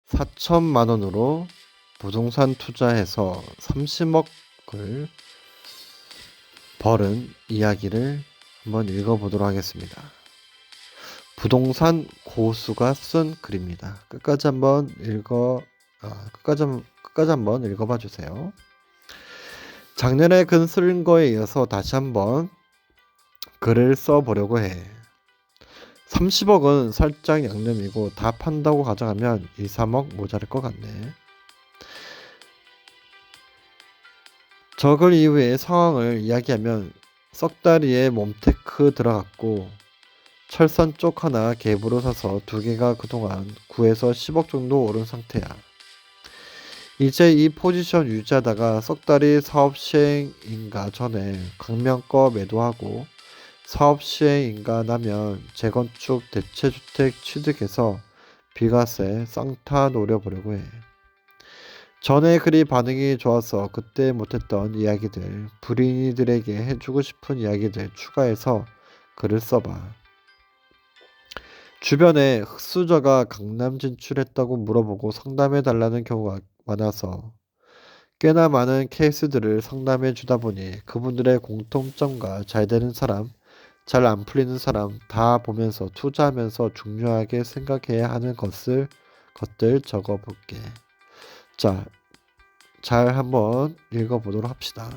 4천만 원으로 부동산 투자해서 30억을 벌은 이야기를 한번 읽어보도록 하겠습니다. 부동산 고수가 쓴 글입니다. 끝까지 한번 읽어봐 주세요. 작년에 글 쓴 거에 이어서 다시 한번 글을 써보려고 해. 30억은 살짝 양념이고 다 판다고 가정하면 2, 3억 모자랄 것 같네. 저글 이후의 상황을 이야기하면 썩다리에 몸테크 들어갔고 철선 쪽 하나 갭으로 사서 두 개가 그동안 9에서 10억 정도 오른 상태야. 이제 이 포지션 유지하다가 썩다리 사업 시행인가 전에 강명거 매도하고 사업 시행인가 나면 재건축 대체주택 취득해서 비과세 쌍타 노려보려고 해. 전에 글이 반응이 좋아서 그때 못했던 이야기들, 불인이들에게 해주고 싶은 이야기들 추가해서 글을 써봐. 주변에 흑수저가 강남 진출했다고 물어보고 상담해달라는 경우가 많아서 꽤나 많은 케이스들을 상담해 주다 보니 그분들의 공통점과 잘 되는 사람, 잘 안 풀리는 사람 다 보면서 투자하면서 중요하게 생각해야 하는 것들 적어볼게. 자, 잘 한번 읽어보도록 합시다.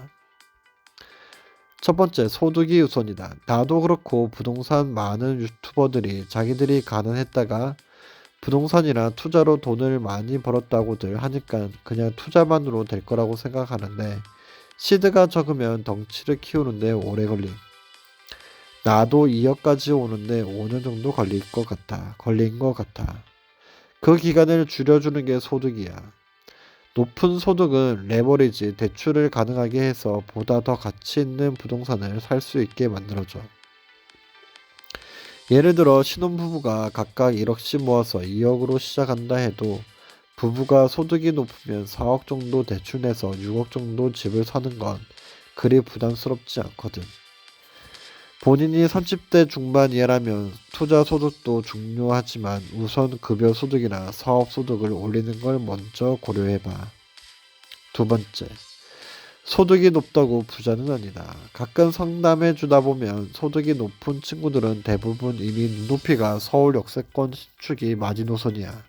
첫 번째, 소득이 우선이다. 나도 그렇고 부동산 많은 유튜버들이 자기들이 가난했다가 부동산이나 투자로 돈을 많이 벌었다고들 하니까 그냥 투자만으로 될 거라고 생각하는데 시드가 적으면 덩치를 키우는데 오래 걸림. 나도 2억까지 오는데 5년 정도 걸린 것 같아. 그 기간을 줄여주는 게 소득이야. 높은 소득은 레버리지, 대출을 가능하게 해서 보다 더 가치 있는 부동산을 살 수 있게 만들어줘. 예를 들어 신혼부부가 각각 1억씩 모아서 2억으로 시작한다 해도 부부가 소득이 높으면 4억 정도 대출 내서 6억 정도 집을 사는 건 그리 부담스럽지 않거든. 본인이 30대 중반 이하라면 투자 소득도 중요하지만 우선 급여 소득이나 사업 소득을 올리는 걸 먼저 고려해봐. 두 번째, 소득이 높다고 부자는 아니다. 가끔 상담해 주다 보면 소득이 높은 친구들은 대부분 이미 눈높이가 서울 역세권 신축이 마지노선이야.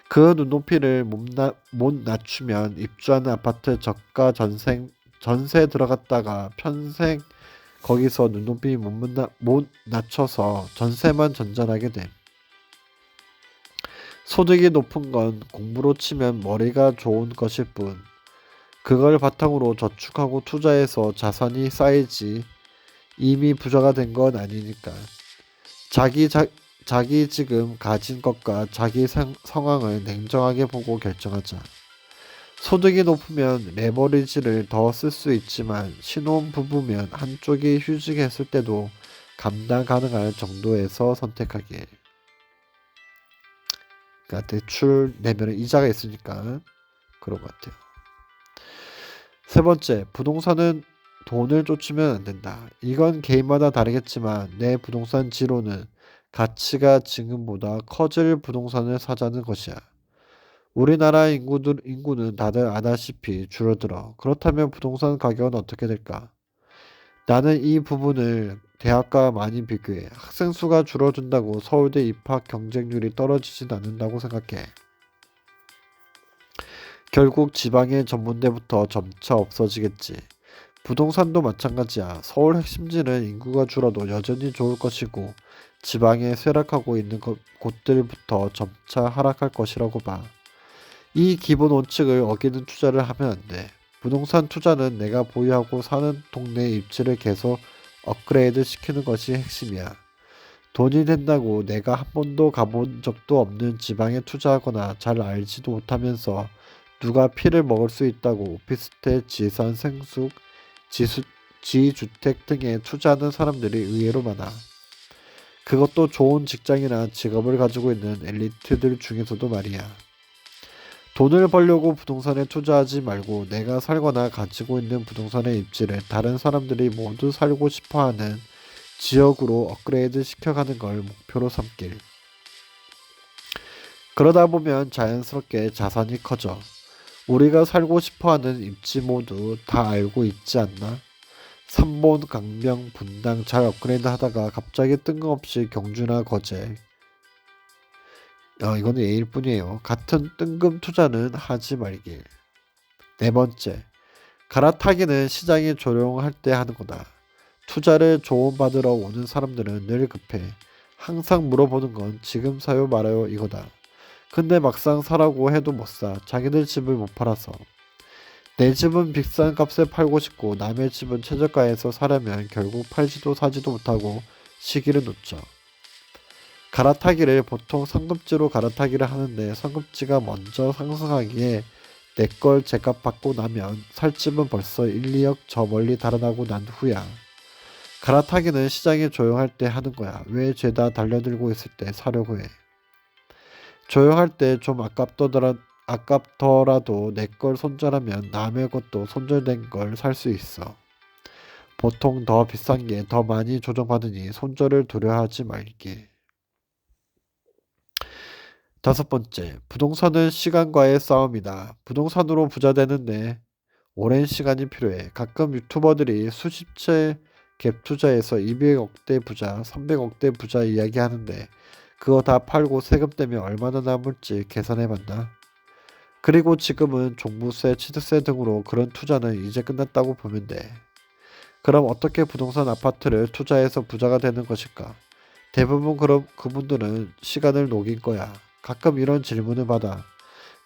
그 눈높이를 못 낮추면 입주하는 아파트 저가 전세 들어갔다가 평생 거기서 눈높이 못 낮춰서 전세만 전전하게 돼. 소득이 높은 건 공부로 치면 머리가 좋은 것일 뿐 그걸 바탕으로 저축하고 투자해서 자산이 쌓이지 이미 부자가 된 건 아니니까. 자기 지금 가진 것과 자기 상황을 냉정하게 보고 결정하자. 소득이 높으면 레버리지를 더 쓸 수 있지만 신혼부부면 한쪽이 휴직했을 때도 감당 가능할 정도에서 선택하게. 그러니까 대출 내면 이자가 있으니까 그런 것 같아요. 세 번째, 부동산은 돈을 쫓으면 안 된다. 이건 개인마다 다르겠지만 내 부동산 지로는 가치가 지금보다 커질 부동산을 사자는 것이야. 우리나라 인구는 다들 아다시피 줄어들어. 그렇다면 부동산 가격은 어떻게 될까? 나는 이 부분을 대학과 많이 비교해. 학생 수가 줄어든다고 서울대 입학 경쟁률이 떨어지진 않는다고 생각해. 결국 지방의 전문대부터 점차 없어지겠지. 부동산도 마찬가지야. 서울 핵심지는 인구가 줄어도 여전히 좋을 것이고 지방에 쇠락하고 있는 곳들부터 점차 하락할 것이라고 봐. 이 기본 원칙을 어기는 투자를 하면 안 돼. 부동산 투자는 내가 보유하고 사는 동네의 입지를 계속 업그레이드 시키는 것이 핵심이야. 돈이 된다고 내가 한 번도 가본 적도 없는 지방에 투자하거나 잘 알지도 못하면서 누가 피를 먹을 수 있다고 오피스텔, 지산 생숙, 지주택 등에 투자하는 사람들이 의외로 많아. 그것도 좋은 직장이나 직업을 가지고 있는 엘리트들 중에서도 말이야. 돈을 벌려고 부동산에 투자하지 말고 내가 살거나 가지고 있는 부동산의 입지를 다른 사람들이 모두 살고 싶어하는 지역으로 업그레이드 시켜가는 걸 목표로 삼길. 그러다 보면 자연스럽게 자산이 커져. 우리가 살고 싶어하는 입지 모두 다 알고 있지 않나? 삼본, 강명, 분당 잘 업그레이드 하다가 갑자기 뜬금없이 경주나 거제. 이거는 예일 뿐이에요. 같은 뜬금 투자는 하지 말길. 네 번째, 갈아타기는 시장이 조용할 때 하는 거다. 투자를 조언받으러 오는 사람들은 늘 급해. 항상 물어보는 건 지금 사요 말아요 이거다. 근데 막상 사라고 해도 못 사. 자기들 집을 못 팔아서. 내 집은 비싼 값에 팔고 싶고 남의 집은 최저가에서 사려면 결국 팔지도 사지도 못하고 시기를 놓죠. 갈아타기를 보통 상급지로 갈아타기를 하는데 상급지가 먼저 상승하기에 내 걸 제값 받고 나면 살 집은 벌써 1, 2억 저 멀리 달아나고 난 후야. 갈아타기는 시장이 조용할 때 하는 거야. 왜 죄다 달려들고 있을 때 사려고 해. 조용할 때 좀 아깝더라도 내 걸 손절하면 남의 것도 손절된 걸 살 수 있어. 보통 더 비싼 게 더 많이 조정받으니 손절을 두려워하지 말게. 다섯 번째, 부동산은 시간과의 싸움이다. 부동산으로 부자 되는데 오랜 시간이 필요해. 가끔 유튜버들이 수십 채 갭 투자해서 200억대 부자, 300억대 부자 이야기하는데 그거 다 팔고 세금 떼면 얼마나 남을지 계산해봤나? 그리고 지금은 종부세, 취득세 등으로 그런 투자는 이제 끝났다고 보면 돼. 그럼 어떻게 부동산 아파트를 투자해서 부자가 되는 것일까? 대부분 그럼 그분들은 시간을 녹인 거야. 가끔 이런 질문을 받아.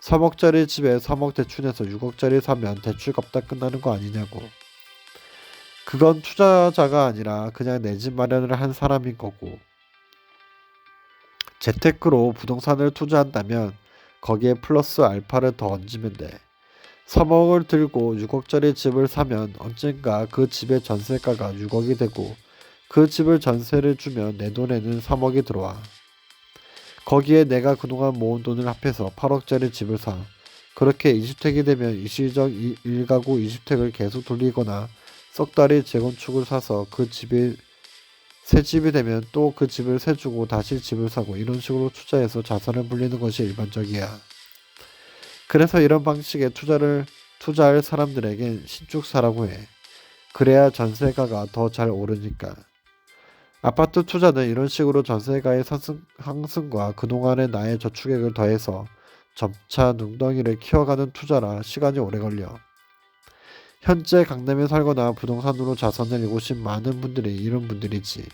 3억짜리 집에 3억 대출해서 6억짜리 사면 대출 갚다 끝나는 거 아니냐고. 그건 투자자가 아니라 그냥 내 집 마련을 한 사람인 거고. 재테크로 부동산을 투자한다면 거기에 플러스 알파를 더 얹으면 돼. 3억을 들고 6억짜리 집을 사면 언젠가 그 집의 전세가가 6억이 되고 그 집을 전세를 주면 내 돈에는 3억이 들어와. 거기에 내가 그동안 모은 돈을 합해서 8억짜리 집을 사. 그렇게 2주택이 되면 일시적 1가구 2주택을 계속 돌리거나 석 달이 재건축을 사서 그 집이 새 집이 되면 또 그 집을 세 주고 다시 집을 사고 이런 식으로 투자해서 자산을 불리는 것이 일반적이야. 그래서 이런 방식의 투자할 사람들에겐 신축사라고 해. 그래야 전세가가 더 잘 오르니까. 아파트 투자는 이런 식으로 전세가의 상승과 그동안의 나의 저축액을 더해서 점차 눈덩이를 키워가는 투자라 시간이 오래 걸려. 현재 강남에 살거나 부동산으로 자산을 이루신 많은 분들이 이런 분들이지.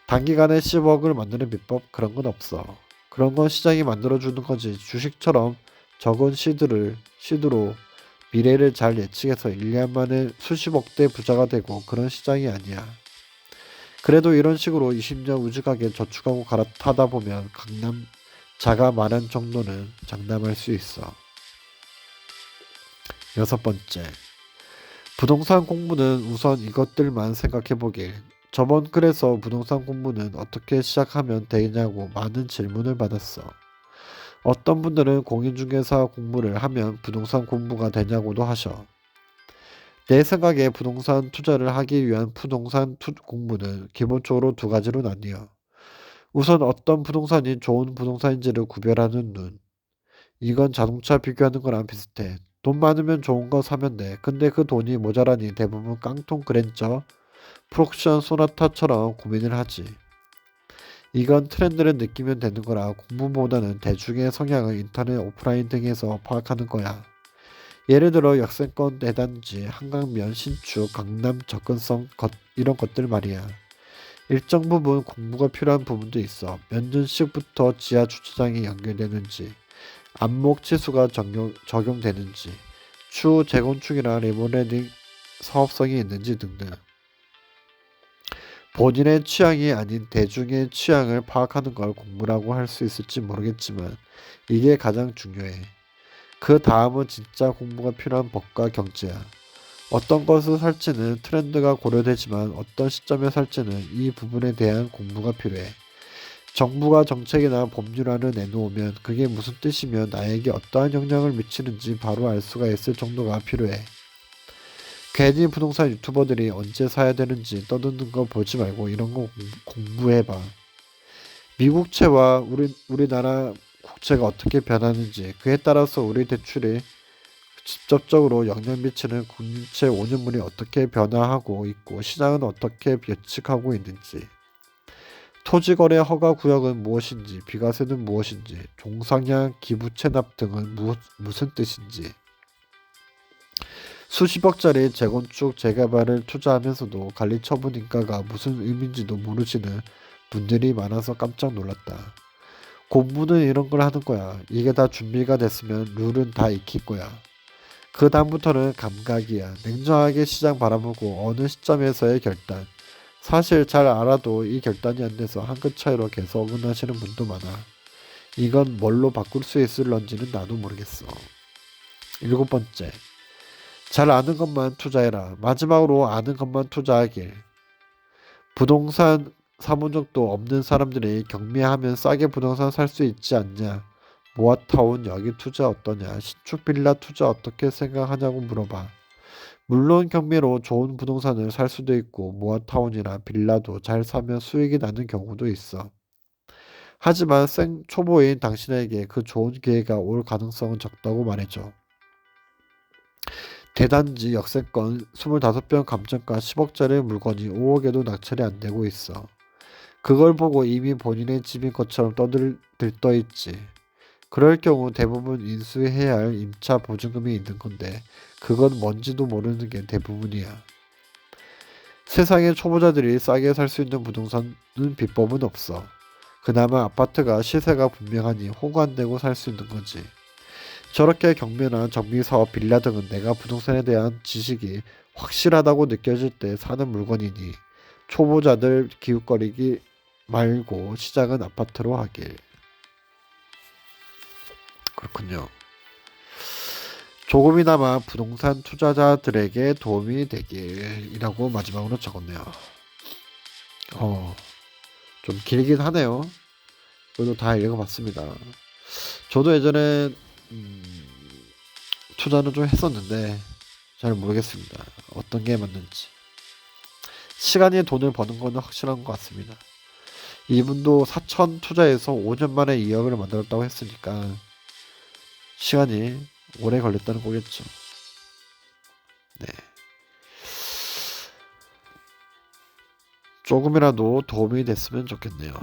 단기간에 10억을 만드는 비법 그런 건 없어. 그런 건 시장이 만들어주는 거지. 주식처럼 적은 시드로 미래를 잘 예측해서 1년 만에 수십억대 부자가 되고 그런 시장이 아니야. 그래도 이런 식으로 20년 우직하게 저축하고 갈아타다 보면 강남 자가 마련 정도는 장담할 수 있어. 여섯 번째, 부동산 공부는 우선 이것들만 생각해보길. 저번 글에서 부동산 공부는 어떻게 시작하면 되냐고 많은 질문을 받았어. 어떤 분들은 공인중개사 공부를 하면 부동산 공부가 되냐고도 하셔. 내 생각에 부동산 투자를 하기 위한 공부는 기본적으로 두 가지로 나뉘어. 우선 어떤 부동산이 좋은 부동산인지를 구별하는 눈. 이건 자동차 비교하는 거랑 비슷해. 돈 많으면 좋은 거 사면 돼. 근데 그 돈이 모자라니 대부분 깡통 그랜저, 프록션 소나타처럼 고민을 하지. 이건 트렌드를 느끼면 되는 거라 공부보다는 대중의 성향을 인터넷, 오프라인 등에서 파악하는 거야. 예를 들어 역세권 대단지, 한강변, 신축, 강남 접근성 이런 것들 말이야. 일정 부분 공부가 필요한 부분도 있어. 몇 년씩부터 지하 주차장이 연결되는지, 안목 치수가 적용되는지, 추후 재건축이나 리모델링 사업성이 있는지 등등. 본인의 취향이 아닌 대중의 취향을 파악하는 걸 공부라고 할 수 있을지 모르겠지만 이게 가장 중요해. 그 다음은 진짜 공부가 필요한 법과 경제야. 어떤 것을 살지는 트렌드가 고려되지만 어떤 시점에 살지는 이 부분에 대한 공부가 필요해. 정부가 정책이나 법률안을 내놓으면 그게 무슨 뜻이며 나에게 어떠한 영향을 미치는지 바로 알 수가 있을 정도가 필요해. 괜히 부동산 유튜버들이 언제 사야 되는지 떠드는 거 보지 말고 이런 거 공부해봐. 미국채와 우리나라 국채가 어떻게 변하는지, 그에 따라서 우리 대출이 직접적으로 영향 미치는 국채 5년물이 어떻게 변화하고 있고 시장은 어떻게 예측하고 있는지, 토지거래 허가 구역은 무엇인지, 비과세는 무엇인지, 종상향 기부 체납 등은 무슨 뜻인지, 수십억짜리 재건축 재개발을 투자하면서도 관리처분 인가가 무슨 의미인지도 모르시는 분들이 많아서 깜짝 놀랐다. 공부는 이런 걸 하는 거야. 이게 다 준비가 됐으면 룰은 다 익힐 거야. 그 다음부터는 감각이야. 냉정하게 시장 바라보고 어느 시점에서의 결단. 사실 잘 알아도 이 결단이 안 돼서 한 끗 차이로 계속 어긋나시는 분도 많아. 이건 뭘로 바꿀 수 있을런지는 나도 모르겠어. 7번째. 잘 아는 것만 투자해라. 마지막으로 아는 것만 투자하길. 부동산 사본 적도 없는 사람들이 경매하면 싸게 부동산 살 수 있지 않냐. 모아타운 여기 투자 어떠냐. 신축 빌라 투자 어떻게 생각하냐고 물어봐. 물론 경매로 좋은 부동산을 살 수도 있고 모아타운이나 빌라도 잘 사면 수익이 나는 경우도 있어. 하지만 초보인 당신에게 그 좋은 기회가 올 가능성은 적다고 말해줘. 대단지 역세권 25평 감정가 10억짜리 물건이 5억에도 낙찰이 안 되고 있어. 그걸 보고 이미 본인의 집인 것처럼 들떠있지. 그럴 경우 대부분 인수해야 할 임차 보증금이 있는 건데 그건 뭔지도 모르는 게 대부분이야. 세상에 초보자들이 싸게 살 수 있는 부동산은 비법은 없어. 그나마 아파트가 시세가 분명하니 호구안내고 살 수 있는 거지. 저렇게 경매나 정비사업, 빌라 등은 내가 부동산에 대한 지식이 확실하다고 느껴질 때 사는 물건이니 초보자들 기웃거리기 말고 시작은 아파트로 하길. 그렇군요. 조금이나마 부동산 투자자들에게 도움이 되길이라고 마지막으로 적었네요. 좀 길긴 하네요. 그래도 다 읽어봤습니다. 저도 예전에 투자는 좀 했었는데 잘 모르겠습니다. 어떤 게 맞는지. 시간이 돈을 버는 거는 확실한 것 같습니다. 이분도 4천 투자해서 5년 만에 2억을 만들었다고 했으니까 시간이 오래 걸렸다는 거겠죠. 네. 조금이라도 도움이 됐으면 좋겠네요.